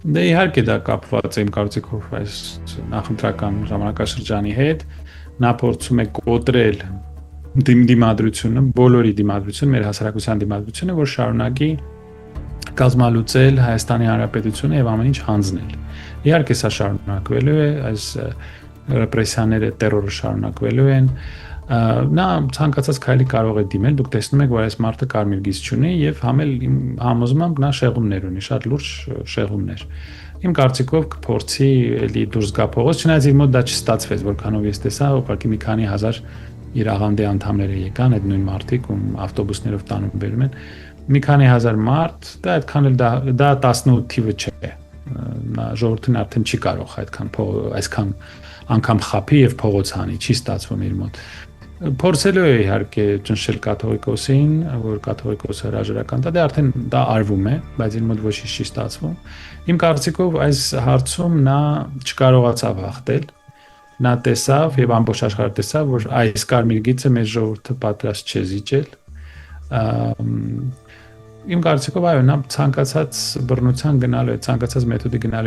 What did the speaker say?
Դե իհարկե դա կապված է իմ կարծիքով այս նախընտրական ժամանակաշրջանի հետ, նա փորձում է կոտրել դիմադրությունը, բոլորի դիմադրությունը, մեր հասարակության դիմադրությունը, որ շարունակի կազմալուծել Հայաստանի Հանրապետությունը եւ ամեն ինչ հանձնել։ Իհարկե սա շարունակվելու է, այս ռեպրեսիաները, տերորը շարունակվելու են։ Նա ցանկացած քայլի կարող է դիմել, դուք տեսնում եք, որ այս մարդը կարմիր գիծ չունի եւ համել իմ համոզմամբ նա շեղումներ ունի, շատ լուրջ շեղումներ։ Իմ կարծիքով կփորձի էլի դուրս գա փողոց, չնայած իր մոտ դա չստացվեց, որքանով ես տեսա, ուղղակի մի քանի հազար իր աղանդի անդամները եկան, այդ նույն մարդիկ, ում ավտոբուսներով տանում բերում են, մի քանի հազար մարդ, դա այդքան էլ դա 18 թիվը չէ։ Ժողովուրդն արդեն չի կարող այսքան անգամ խափի եւ փողոց հանի, չի ստացվում իր մոտ։ Փորձելու է իհարկե ճնշել կաթողիկոսին, որ կաթողիկոսը հրաժարական տա, դե արդեն դա արվում է, բայց իր մոտ ոչինչ չի ստացվում։ Իմ կարծիքով այս հարցում նա չկարողացավ հաղթել։ Նա տեսավ եւ ամբողջ աշխարհը տեսավ, որ այս կարմիր գիծը մեր ժողովուրդը պատրաստ չէ զիջել։ Իմ կարծիքով այո, նա ցանկացած բռնության գնալու է, ցանկացած մեթոդի գնալու